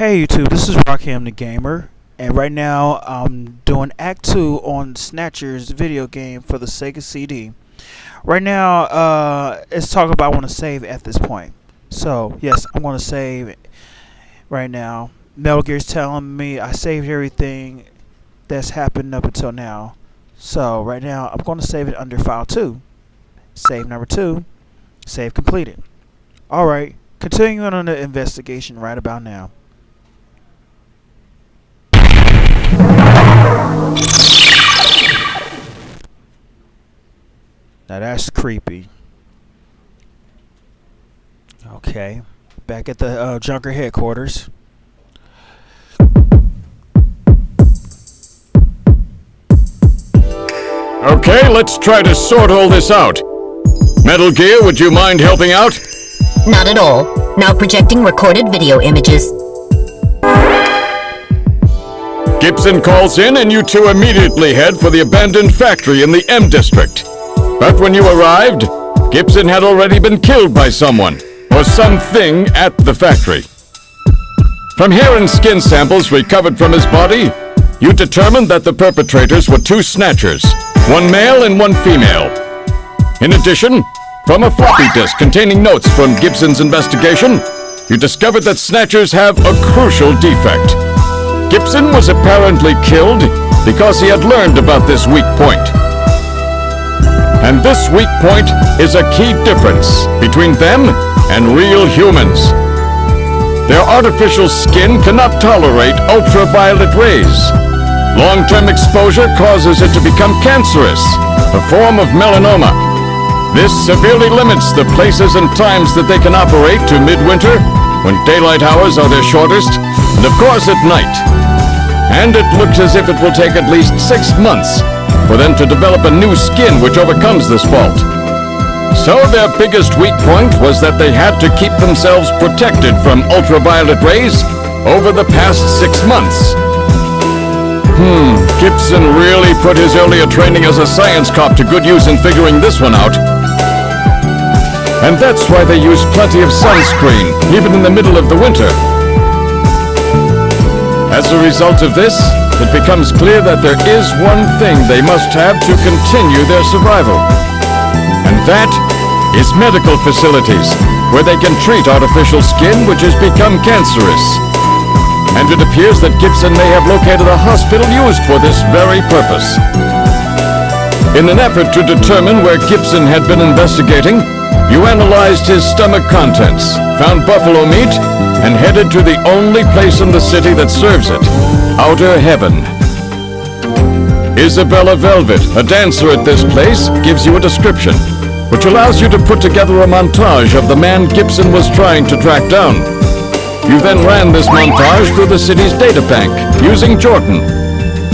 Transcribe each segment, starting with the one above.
Hey YouTube, this is Rockham the Gamer, and right now I'm doing Act 2 on Snatcher's video game for the Sega CD. Right now, let's talk about I want to save at this point. So, yes, I'm going to save right now. Metal Gear's telling me I saved everything that's happened up until now. So, right now, I'm going to save it under File 2. Save number 2. Save completed. Alright, continuing on the investigation right about now. Now that's creepy. Okay, back at the Junker headquarters. Okay, let's try to sort all this out. Metal Gear, would you mind helping out? Not at all. Now projecting recorded video images. Gibson calls in and you two immediately head for the abandoned factory in the M District. But when you arrived, Gibson had already been killed by someone, or something at the factory. From hair and skin samples recovered from his body, you determined that the perpetrators were two Snatchers, one male and one female. In addition, from a floppy disk containing notes from Gibson's investigation, you discovered that Snatchers have a crucial defect. Gibson was apparently killed because he had learned about this weak point. And this weak point is a key difference between them and real humans. Their artificial skin cannot tolerate ultraviolet rays. Long-term exposure causes it to become cancerous, a form of melanoma. This severely limits the places and times that they can operate to midwinter, when daylight hours are their shortest, and of course at night. And it looks as if it will take at least 6 months for them to develop a new skin which overcomes this fault. So their biggest weak point was that they had to keep themselves protected from ultraviolet rays over the past 6 months. Gibson really put his earlier training as a science cop to good use in figuring this one out. And that's why they use plenty of sunscreen, even in the middle of the winter. As a result of this, it becomes clear that there is one thing they must have to continue their survival. And that is medical facilities, where they can treat artificial skin which has become cancerous. And it appears that Gibson may have located a hospital used for this very purpose. In an effort to determine where Gibson had been investigating, you analyzed his stomach contents, found buffalo meat, and headed to the only place in the city that serves it, Outer Heaven. Isabella Velvet, a dancer at this place, gives you a description, which allows you to put together a montage of the man Gibson was trying to track down. You then ran this montage through the city's data bank, using Jordan.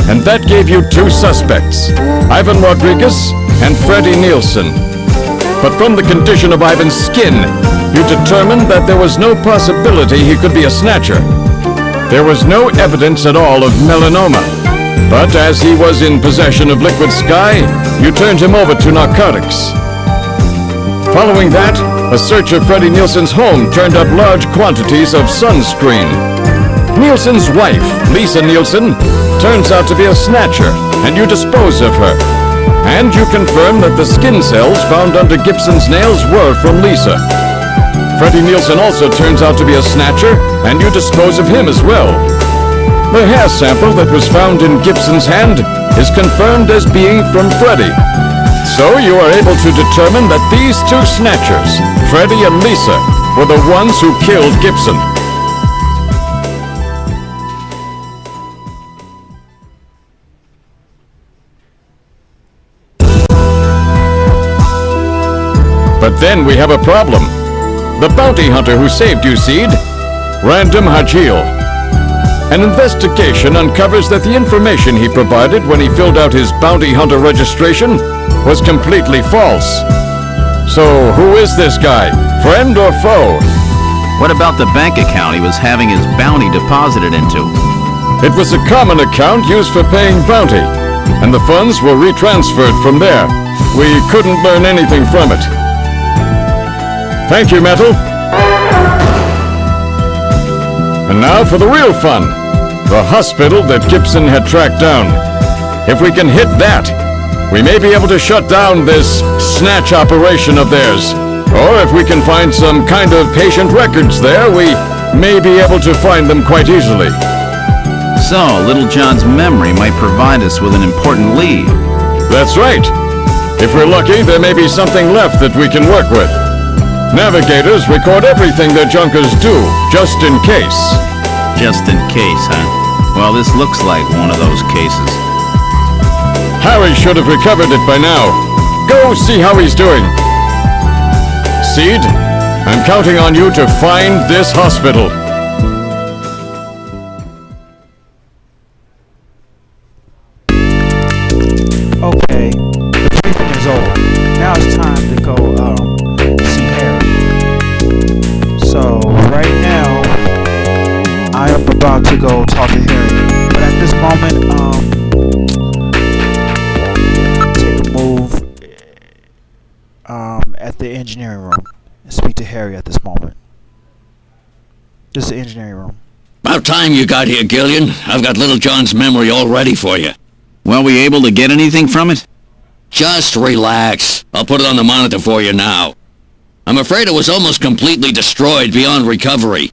And that gave you two suspects, Ivan Rodriguez and Freddie Nielsen. But from the condition of Ivan's skin, you determined that there was no possibility he could be a Snatcher. There was no evidence at all of melanoma. But as he was in possession of liquid sky, you turned him over to narcotics. Following that, a search of Freddie Nielsen's home turned up large quantities of sunscreen. Nielsen's wife, Lisa Nielsen, turns out to be a Snatcher, and you dispose of her. And you confirm that the skin cells found under Gibson's nails were from Lisa. Freddie Nielsen also turns out to be a Snatcher, and you dispose of him as well. The hair sample that was found in Gibson's hand is confirmed as being from Freddie. So you are able to determine that these two Snatchers, Freddie and Lisa, were the ones who killed Gibson. But then we have a problem. The bounty hunter who saved you, Seed, Random Hajil. An investigation uncovers that the information he provided when he filled out his bounty hunter registration was completely false. So who is this guy? Friend or foe? What about the bank account he was having his bounty deposited into? It was a common account used for paying bounty, and the funds were retransferred from there. We couldn't learn anything from it. Thank you, Metal. And now for the real fun. The hospital that Gibson had tracked down. If we can hit that, we may be able to shut down this snatch operation of theirs. Or if we can find some kind of patient records there, we may be able to find them quite easily. So, Little John's memory might provide us with an important lead. That's right. If we're lucky, there may be something left that we can work with. Navigators record everything their junkers do, just in case. Just in case, huh? Well, this looks like one of those cases. Harry should have recovered it by now. Go see how he's doing. Seed, I'm counting on you to find this hospital. Okay, the briefing is over. Now it's time to go see Harry. So right now, I am about to go talk to Harry. But at this moment, take a move at the engineering room and speak to Harry at this moment. This is the engineering room. About time you got here, Gillian. I've got Little John's memory all ready for you. Well, we able to get anything from it? Just relax. I'll put it on the monitor for you now. I'm afraid it was almost completely destroyed beyond recovery.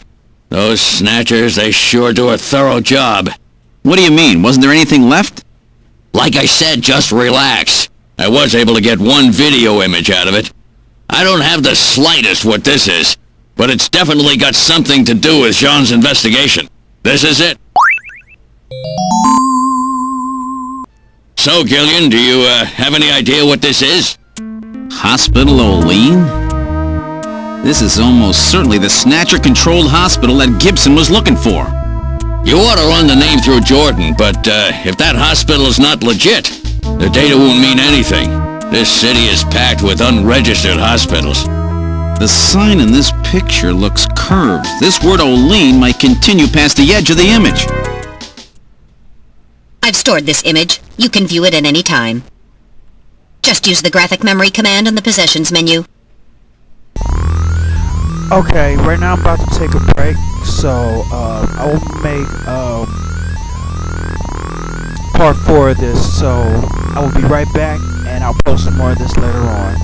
Those Snatchers, they sure do a thorough job. What do you mean? Wasn't there anything left? Like I said, just relax. I was able to get one video image out of it. I don't have the slightest what this is, but it's definitely got something to do with Jean's investigation. This is it. So, Gillian, do you have any idea what this is? Hospital Olean? This is almost certainly the Snatcher-controlled hospital that Gibson was looking for. You ought to run the name through Jordan, but if that hospital is not legit, the data won't mean anything. This city is packed with unregistered hospitals. The sign in this picture looks curved. This word Olean might continue past the edge of the image. I've stored this image. You can view it at any time. Just use the graphic memory command on the possessions menu. Okay, right now I'm about to take a break, so I will make part 4 of this. So I will be right back, and I'll post some more of this later on.